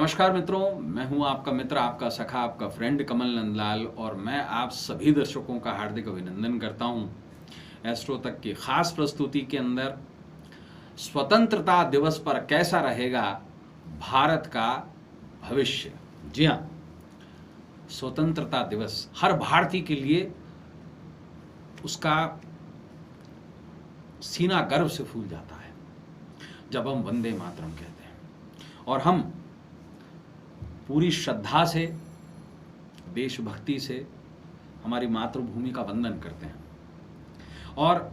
नमस्कार मित्रों, मैं हूं आपका मित्र, आपका सखा, आपका फ्रेंड कमल नंदलाल और मैं आप सभी दर्शकों का हार्दिक अभिनंदन करता हूं एस्ट्रो तक की खास प्रस्तुति के अंदर। स्वतंत्रता दिवस पर कैसा रहेगा भारत का भविष्य। जी हां, स्वतंत्रता दिवस हर भारतीय के लिए उसका सीना गर्व से फूल जाता है जब हम वंदे मातरम कहते हैं और हम पूरी श्रद्धा से, देशभक्ति से हमारी मातृभूमि का वंदन करते हैं। और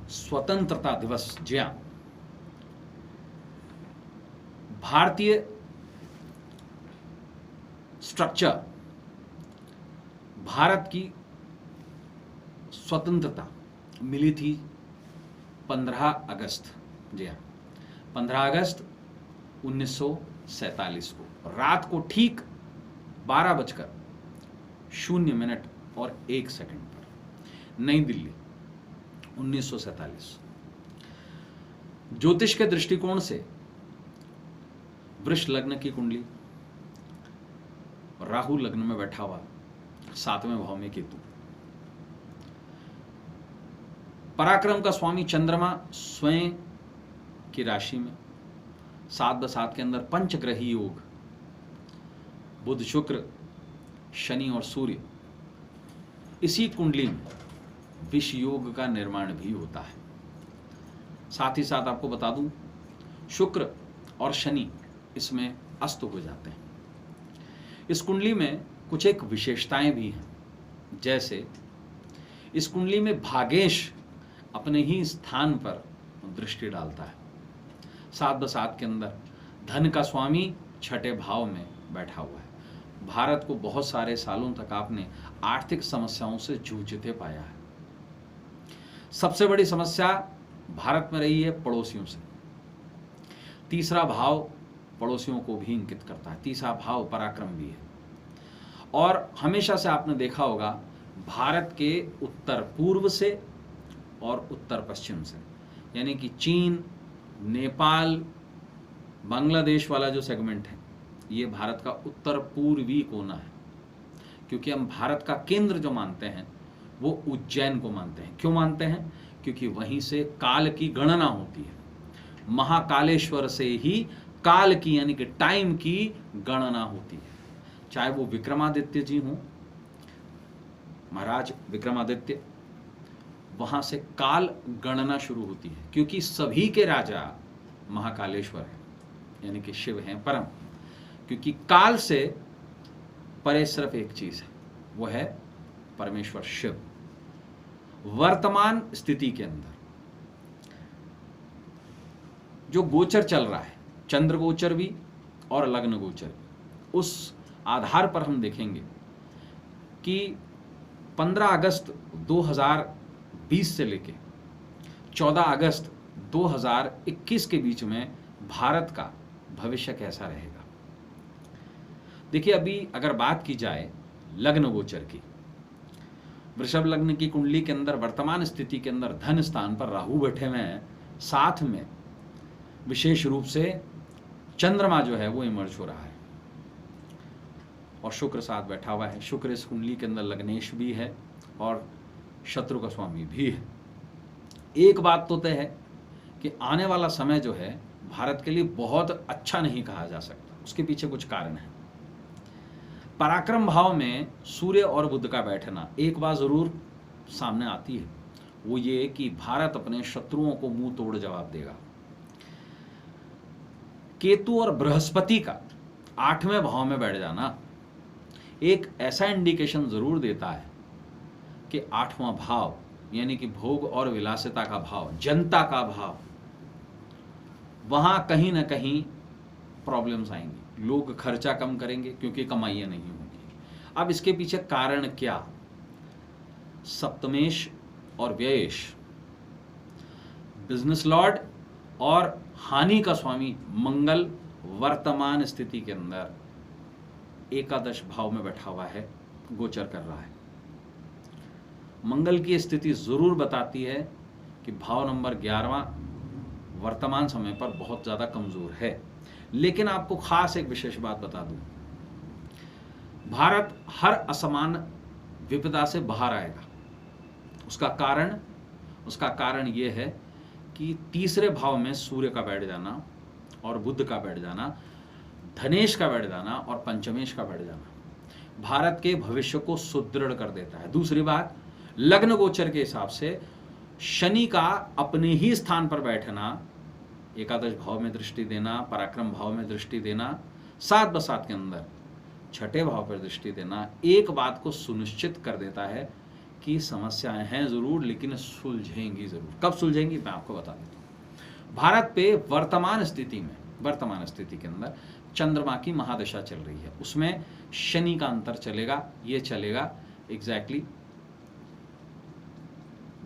स्वतंत्रता दिवस, जी हां, भारतीय स्ट्रक्चर, भारत की स्वतंत्रता मिली थी 15 अगस्त, जी हां, 15 अगस्त 1947 को रात को ठीक 12:00 पर नई दिल्ली 1947। ज्योतिष के दृष्टिकोण से वृष लग्न की कुंडली, राहु लग्न में बैठा हुआ, 7वें भाव में केतु, पराक्रम का स्वामी चंद्रमा स्वयं की राशि में 7/7 के अंदर पंचग्रही योग, बुध शुक्र शनि और सूर्य, इसी कुंडली में विष योग का निर्माण भी होता है। साथ ही साथ आपको बता दूं, शुक्र और शनि इसमें अस्त हो जाते हैं। इस कुंडली में कुछ एक विशेषताएं भी हैं, जैसे इस कुंडली में भागेश अपने ही स्थान पर दृष्टि डालता है। 7/7 के अंदर धन का स्वामी 6ठे भाव में बैठा हुआ है। भारत को बहुत सारे सालों तक आपने आर्थिक समस्याओं से जूझते पाया है। सबसे बड़ी समस्या भारत में रही है पड़ोसियों से। तीसरा भाव पड़ोसियों को भी इंगित करता है, तीसरा भाव पराक्रम भी है। और हमेशा से आपने देखा होगा भारत के उत्तर पूर्व से और उत्तर पश्चिम से, यानी कि चीन, नेपाल, बांग्लादेश वाला जो सेगमेंट है, ये भारत का उत्तर पूर्वी कोना है। क्योंकि हम भारत का केंद्र जो मानते हैं वो उज्जैन को मानते हैं। क्यों मानते हैं? क्योंकि वहीं से काल की गणना होती है। महाकालेश्वर से ही काल की, यानी कि टाइम की गणना होती है। चाहे वो विक्रमादित्य जी हों, महाराज विक्रमादित्य, वहां से काल गणना शुरू होती है। क्योंकि सभी के राजा महाकालेश्वर हैं, यानी कि शिव हैं परम। क्योंकि काल से परे सिर्फ एक चीज है, वो है परमेश्वर शिव। वर्तमान स्थिति के अंदर जो गोचर चल रहा है, चंद्र गोचर भी और लग्न गोचर भी, उस आधार पर हम देखेंगे कि 15 अगस्त 2020 से लेके 14 अगस्त 2021 के बीच में भारत का भविष्य कैसा रहेगा। देखिए, अभी अगर बात की जाए लग्न गोचर की, वृषभ लग्न की कुंडली के अंदर वर्तमान स्थिति के अंदर धन स्थान पर राहु बैठे हुए हैं। साथ में विशेष रूप से चंद्रमा जो है वो इमर्ज हो रहा है और शुक्र साथ बैठा हुआ है। शुक्र इस कुंडली के अंदर लग्नेश भी है और शत्रु का स्वामी भी है। एक बात तो तय है कि आने वाला समय जो है भारत के लिए बहुत अच्छा नहीं कहा जा सकता। उसके पीछे कुछ कारण है। पराक्रम भाव में सूर्य और बुध का बैठना एक बात जरूर सामने आती है, वो ये कि भारत अपने शत्रुओं को मुंह तोड़ जवाब देगा। केतु और बृहस्पति का 8वें भाव में बैठ जाना एक ऐसा इंडिकेशन जरूर देता है कि 8वां भाव, यानी कि भोग और विलासिता का भाव, जनता का भाव, वहां कहीं ना कहीं प्रॉब्लम्स आएंगी। लोग खर्चा कम करेंगे क्योंकि कमाइयां नहीं होंगी। अब इसके पीछे कारण क्या? सप्तमेश और व्ययेश, बिजनेस लॉर्ड और हानि का स्वामी मंगल वर्तमान स्थिति के अंदर एकादश भाव में बैठा हुआ है, गोचर कर रहा है। मंगल की स्थिति जरूर बताती है कि भाव नंबर 11वां वर्तमान समय पर बहुत ज़्यादा कमज़ोर है। लेकिन आपको खास एक विशेष बात बता दूं, भारत हर असमान विपदा से बाहर आएगा। उसका कारण यह है कि तीसरे भाव में सूर्य का बैठ जाना और बुध का बैठ जाना, धनेश का बैठ जाना और पंचमेश का बैठ जाना भारत के भविष्य को सुदृढ़ कर देता है। दूसरी बात, लग्न गोचर के हिसाब से शनि का अपने ही स्थान पर बैठना, एकादश भाव में दृष्टि देना, पराक्रम भाव में दृष्टि देना, 7/7 के अंदर छठे भाव पर दृष्टि देना, एक बात को सुनिश्चित कर देता है कि समस्याएं हैं जरूर लेकिन सुलझेंगी जरूर। कब सुलझेंगी मैं आपको बता देता हूं। भारत पे वर्तमान स्थिति के अंदर चंद्रमा की महादशा चल रही है, उसमें शनि का अंतर चलेगा। ये चलेगा एग्जैक्टली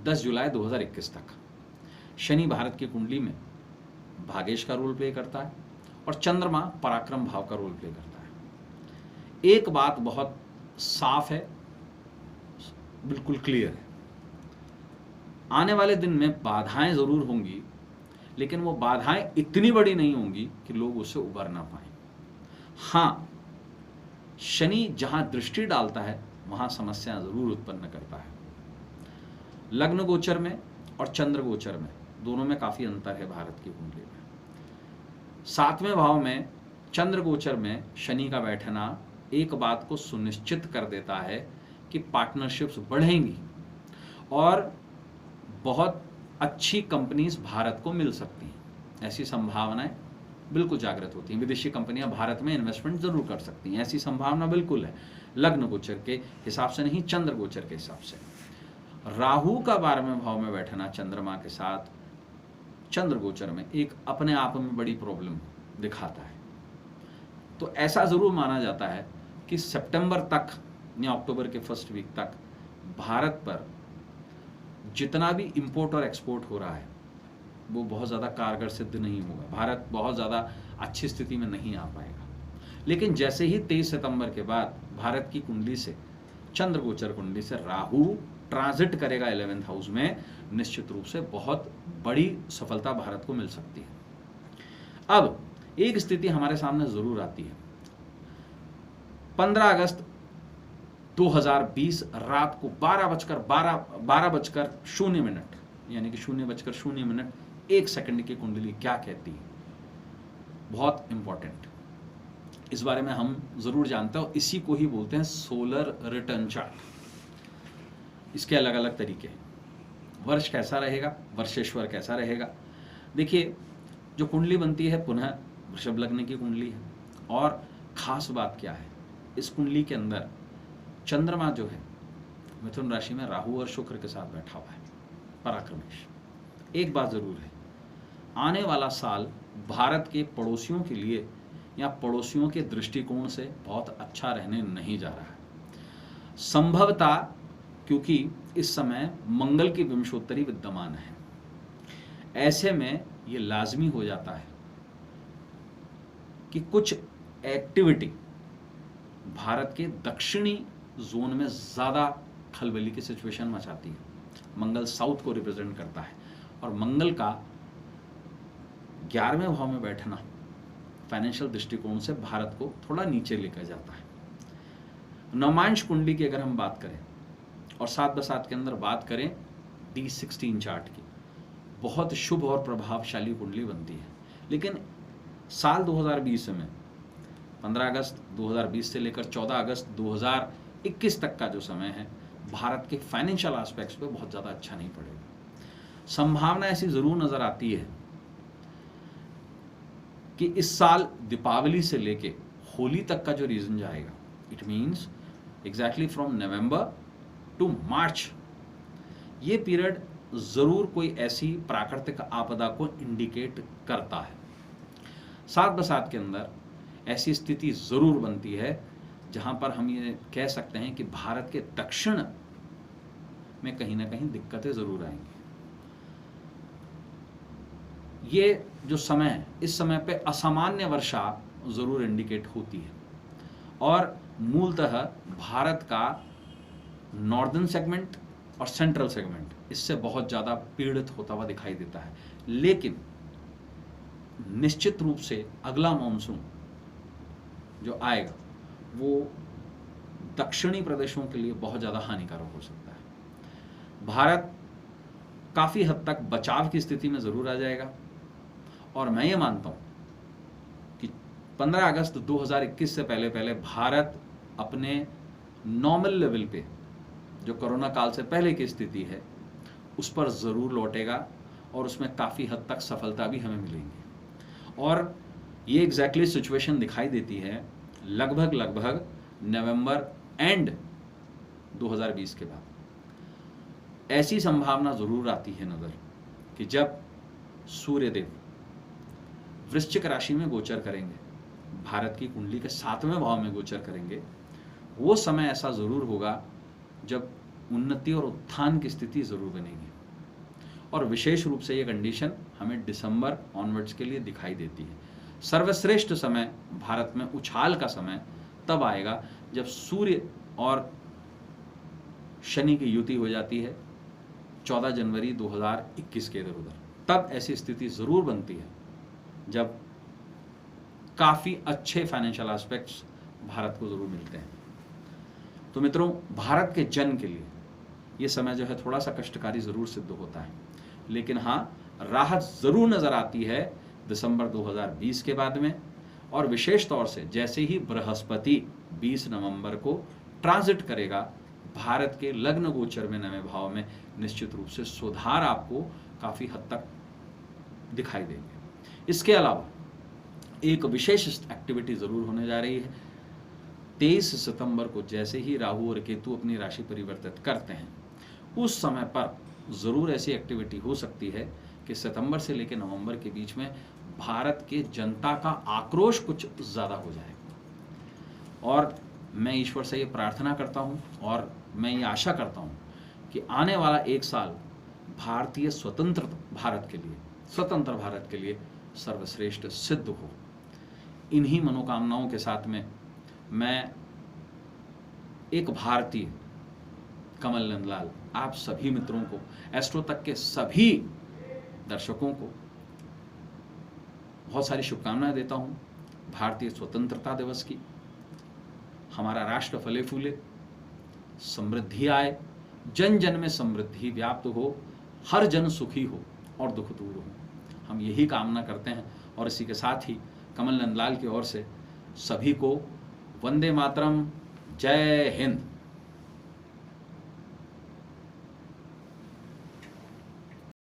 10 जुलाई 2021 तक। शनि भारत की कुंडली में भागेश का रोल प्ले करता है और चंद्रमा पराक्रम भाव का रोल प्ले करता है। एक बात बहुत साफ है, बिल्कुल क्लियर है, आने वाले दिन में बाधाएं जरूर होंगी, लेकिन वो बाधाएं इतनी बड़ी नहीं होंगी कि लोग उससे उबर ना पाए। हाँ, शनि जहां दृष्टि डालता है वहां समस्या जरूर उत्पन्न करता है। लग्न गोचर में और चंद्र गोचर में दोनों में काफी अंतर है भारत की कुंडली में। 7वें भाव में चंद्र गोचर में शनि का बैठना एक बात को सुनिश्चित कर देता है कि पार्टनरशिप्स बढ़ेंगी और बहुत अच्छी कंपनीज भारत को मिल सकती हैं। ऐसी संभावनाएं बिल्कुल जागृत होती हैं। विदेशी कंपनियां भारत में इन्वेस्टमेंट जरूर कर सकती हैं, ऐसी संभावना बिल्कुल है। लग्न गोचर के हिसाब से नहीं, चंद्र गोचर के हिसाब से। राहु का 12वें भाव में बैठना चंद्रमा के साथ चंद्र गोचर में एक अपने आप में बड़ी प्रॉब्लम दिखाता है। तो ऐसा जरूर माना जाता है कि सितंबर तक या अक्टूबर के फर्स्ट वीक तक भारत पर जितना भी इंपोर्ट और एक्सपोर्ट हो रहा है वो बहुत ज़्यादा कारगर सिद्ध नहीं होगा। भारत बहुत ज़्यादा अच्छी स्थिति में नहीं आ पाएगा। लेकिन जैसे ही 23 सितंबर के बाद भारत की कुंडली से, चंद्र गोचर कुंडली से राहु ट्रांजिट करेगा 11th हाउस में, निश्चित रूप से बहुत बड़ी सफलता भारत को मिल सकती है। अब एक स्थिति हमारे सामने जरूर आती है। 15 अगस्त 2020 रात को 12:00 यानी कि 0:00 की कुंडली क्या कहती है, बहुत इंपॉर्टेंट। इस बारे में हम जरूर जानते हो, इसी को ही बोलते हैं सोलर रिटर्न चार्ट। इसके अलग अलग तरीके हैं। वर्ष कैसा रहेगा, वर्षेश्वर कैसा रहेगा। देखिए, जो कुंडली बनती है पुनः वृषभ लग्न की कुंडली है। और खास बात क्या है, इस कुंडली के अंदर चंद्रमा जो है मिथुन राशि में राहु और शुक्र के साथ बैठा हुआ है, पराक्रमेश। एक बात जरूर है, आने वाला साल भारत के पड़ोसियों के लिए या पड़ोसियों के दृष्टिकोण से बहुत अच्छा रहने नहीं जा रहा है। संभवतः क्योंकि इस समय मंगल की विंशोत्तरी विद्यमान है, ऐसे में ये लाजमी हो जाता है कि कुछ एक्टिविटी भारत के दक्षिणी जोन में ज़्यादा खलबली की सिचुएशन मचाती है। मंगल साउथ को रिप्रेजेंट करता है और मंगल का 11वें भाव में बैठना फाइनेंशियल दृष्टिकोण से भारत को थोड़ा नीचे लेकर जाता है। नवमांश कुंडली की अगर हम बात करें और 7/7 के अंदर बात करें D16 चार्ट की, बहुत शुभ और प्रभावशाली कुंडली बनती है। लेकिन साल 2020 में 15 अगस्त 2020 से लेकर 14 अगस्त 2021 तक का जो समय है, भारत के फाइनेंशियल एस्पेक्ट्स पे बहुत ज़्यादा अच्छा नहीं पड़ेगा। संभावना ऐसी ज़रूर नज़र आती है कि इस साल दीपावली से लेके होली तक का जो रीजन जाएगा, it means exactly from November to March, ये पीरियड ज़रूर कोई ऐसी प्राकृतिक आपदा को इंडिकेट करता है। 7/7 के अंदर ऐसी स्थिति ज़रूर बनती है जहाँ पर हम ये कह सकते हैं कि भारत के दक्षिण में कहीं ना कहीं दिक्कतें ज़रूर आएंगी। ये जो समय है, इस समय पे असामान्य वर्षा ज़रूर इंडिकेट होती है और मूलतः भारत का नॉर्दर्न सेगमेंट और सेंट्रल सेगमेंट इससे बहुत ज़्यादा पीड़ित होता हुआ दिखाई देता है। लेकिन निश्चित रूप से अगला मानसून जो आएगा वो दक्षिणी प्रदेशों के लिए बहुत ज़्यादा हानिकारक हो सकता है। भारत काफ़ी हद तक बचाव की स्थिति में ज़रूर आ जाएगा, और मैं ये मानता हूँ कि 15 अगस्त 2021 से पहले पहले भारत अपने नॉर्मल लेवल पे, जो कोरोना काल से पहले की स्थिति है, उस पर ज़रूर लौटेगा, और उसमें काफ़ी हद तक सफलता भी हमें मिलेंगी। और ये एग्जैक्टली सिचुएशन दिखाई देती है लगभग नवंबर एंड 2020 के बाद। ऐसी संभावना ज़रूर आती है नज़र कि जब सूर्यदेव वृश्चिक राशि में गोचर करेंगे, भारत की कुंडली के 7वें भाव में गोचर करेंगे, वो समय ऐसा ज़रूर होगा जब उन्नति और उत्थान की स्थिति ज़रूर बनेगी। और विशेष रूप से ये कंडीशन हमें दिसंबर ऑनवर्ड्स के लिए दिखाई देती है। सर्वश्रेष्ठ समय भारत में उछाल का समय तब आएगा जब सूर्य और शनि की युति हो जाती है 14 जनवरी 2021 के इधर उधर। तब ऐसी स्थिति ज़रूर बनती है जब काफ़ी अच्छे फाइनेंशियल एस्पेक्ट्स भारत को ज़रूर मिलते हैं। तो मित्रों, भारत के जन के लिए ये समय जो है थोड़ा सा कष्टकारी ज़रूर सिद्ध होता है, लेकिन हाँ, राहत ज़रूर नज़र आती है दिसंबर 2020 के बाद में। और विशेष तौर से जैसे ही बृहस्पति 20 नवंबर को ट्रांजिट करेगा भारत के लग्न गोचर में 9वें भाव में, निश्चित रूप से सुधार आपको काफ़ी हद तक दिखाई देंगे। इसके अलावा एक विशेष एक्टिविटी ज़रूर होने जा रही है 23 सितंबर को। जैसे ही राहु और केतु अपनी राशि परिवर्तित करते हैं, उस समय पर ज़रूर ऐसी एक्टिविटी हो सकती है कि सितंबर से लेकर नवंबर के बीच में भारत के जनता का आक्रोश कुछ ज़्यादा हो जाएगा। और मैं ईश्वर से ये प्रार्थना करता हूँ और मैं ये आशा करता हूँ कि आने वाला एक साल भारतीय स्वतंत्र भारत के लिए सर्वश्रेष्ठ सिद्ध हो। इन्हीं मनोकामनाओं के साथ में मैं एक भारतीय कमल नंदलाल आप सभी मित्रों को, एस्ट्रो तक के सभी दर्शकों को बहुत सारी शुभकामनाएं देता हूं भारतीय स्वतंत्रता दिवस की। हमारा राष्ट्र फले फूले, समृद्धि आए, जन जन में समृद्धि व्याप्त हो, हर जन सुखी हो और दुख दूर हो। हम यही कामना करते हैं। और इसी के साथ ही कमल नंदलाल की ओर से सभी को वंदे मातरम, जय हिंद।